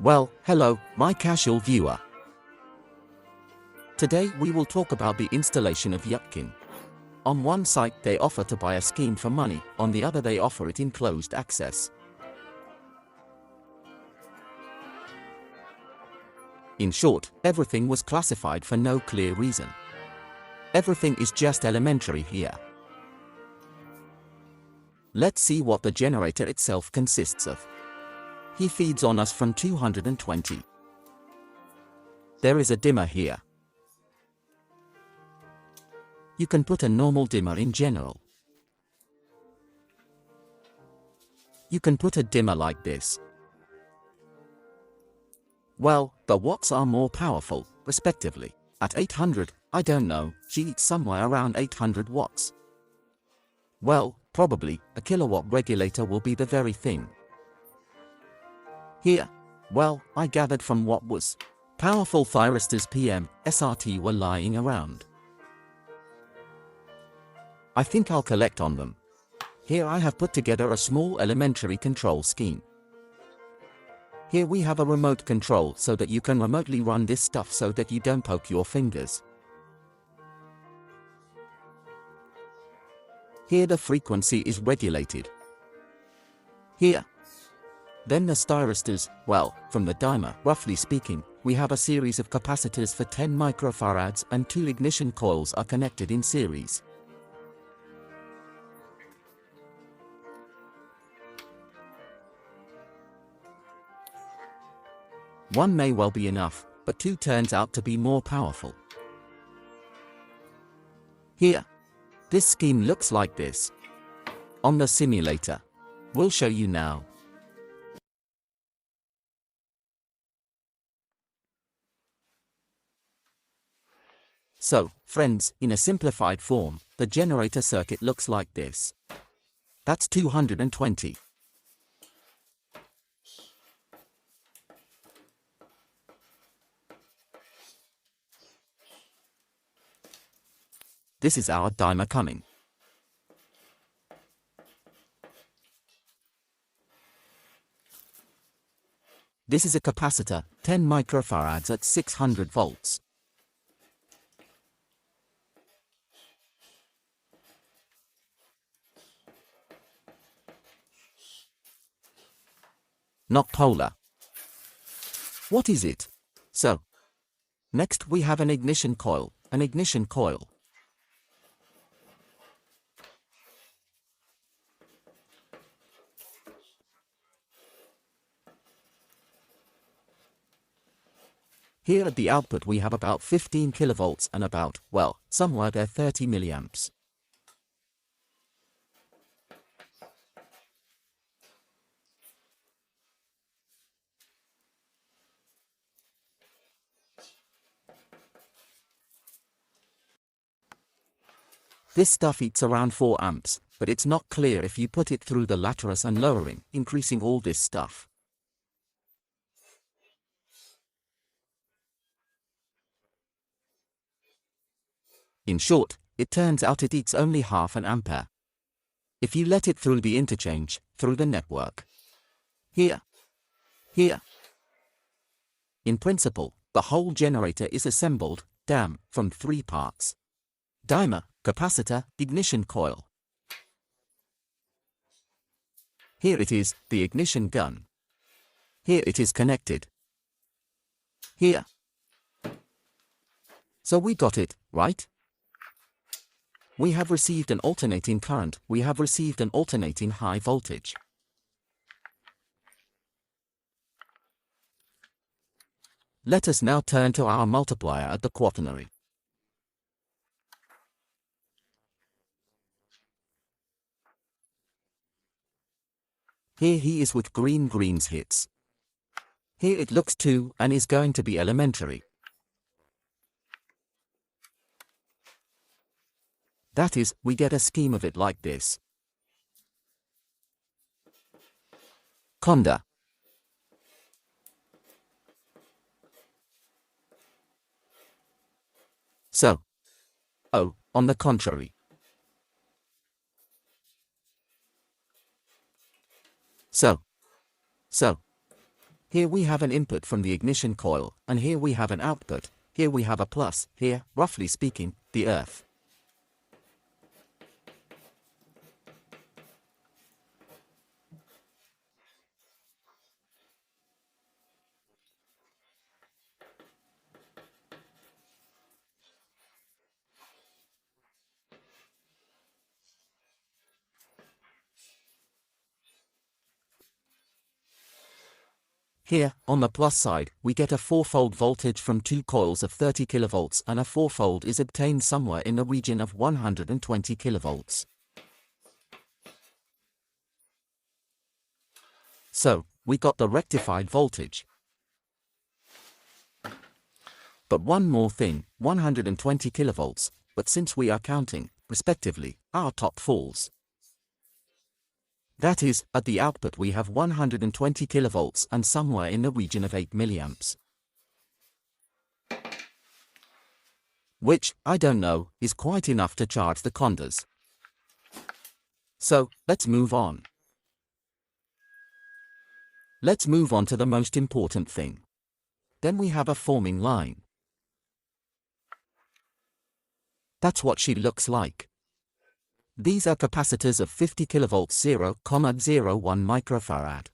Well, hello, my casual viewer. Today we will talk about the installation of Yutkin. On one site they offer to buy a scheme for money, on the other they offer it in closed access. In short, everything was classified for no clear reason. Everything is just elementary here. Let's see what the generator itself consists of. He feeds on us from 220. There is a dimmer here. You can put a normal dimmer in general. You can put a dimmer like this. Well, the watts are more powerful, respectively. At 800, I don't know, it's somewhere around 800 watts. Well, probably, a kilowatt regulator will be the very thing. Here, well, I gathered from what was powerful thyristors PM, SRT were lying around. I think I'll collect on them. Here I have put together a small elementary control scheme. Here we have a remote control so that you can remotely run this stuff so that you don't poke your fingers. Here the frequency is regulated. Here. Then the styristors, well, from the dimer, roughly speaking, we have a series of capacitors for 10 microfarads and 2 ignition coils are connected in series. One may well be enough, but 2 turns out to be more powerful. Here. This scheme looks like this. On the simulator. We'll show you now. So, friends, in a simplified form, the generator circuit looks like this. That's 220. This is our dimer coming. This is a capacitor, 10 microfarads at 600 volts. Not polar. What is it? So, next we have an ignition coil, Here at the output we have about 15 kilovolts and about, well, somewhere there 30 milliamps. This stuff eats around 4 amps, but it's not clear if you put it through the lattice and lowering, increasing all this stuff. In short, it turns out it eats only half an ampere. If you let it through the interchange, through the network. Here. In principle, the whole generator is assembled, from 3 parts. Dimer, capacitor, ignition coil. Here it is, the ignition gun. Here it is connected. Here. So we got it, right? We have received an alternating current, we have received an alternating high voltage. Let us now turn to our multiplier at the quaternary. Here he is with greens hits. Here it looks too and is going to be elementary. That is, we get a scheme of it like this. Conda. So. Oh, on the contrary. So. Here we have an input from the ignition coil, and here we have an output. Here we have a plus, here, roughly speaking, the earth. Here, on the plus side, we get a 4-fold voltage from 2 coils of 30 kilovolts, and a 4-fold is obtained somewhere in the region of 120 kilovolts. So, we got the rectified voltage. But one more thing, 120 kilovolts, but since we are counting, respectively, our top falls. That is, at the output we have 120 kilovolts and somewhere in the region of 8 milliamps. Which, I don't know, is quite enough to charge the condas. So, let's move on. Let's move on to the most important thing. Then we have a forming line. That's what she looks like. These are capacitors of 50 kilovolts 0,01 microfarad.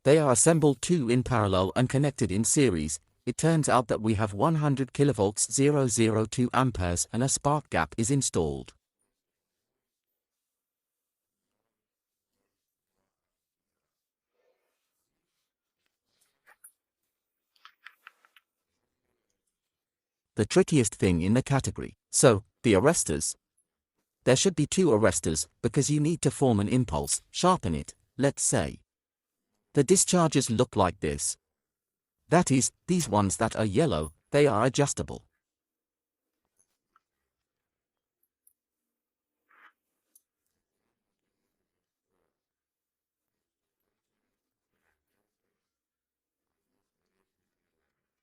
They are assembled 2 in parallel and connected in series. It turns out that we have 100 kilovolts 002 amperes and a spark gap is installed. The trickiest thing in the category. So, the arresters. There should be 2 arresters, because you need to form an impulse, sharpen it, let's say. The discharges look like this. That is, these ones that are yellow, they are adjustable.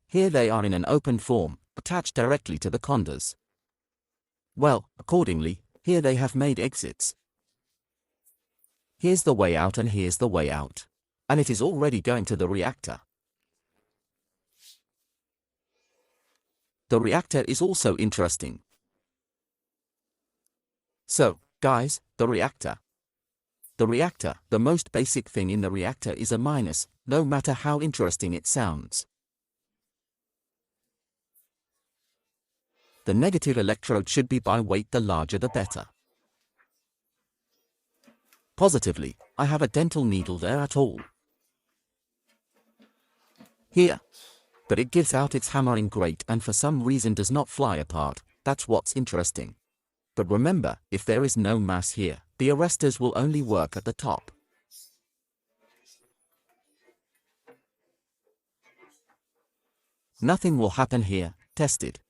Here they are in an open form, attached directly to the condas. Well, accordingly, here they have made exits. Here's the way out and here's the way out. And it is already going to the reactor. The reactor is also interesting. So, guys, the reactor. The most basic thing in the reactor is a minus, no matter how interesting it sounds. The negative electrode should be by weight, the larger the better. Positively, I have a dental needle there at all. Here. But it gives out its hammering great and for some reason does not fly apart. That's what's interesting. But remember, if there is no mass here, the arresters will only work at the top. Nothing will happen here, tested.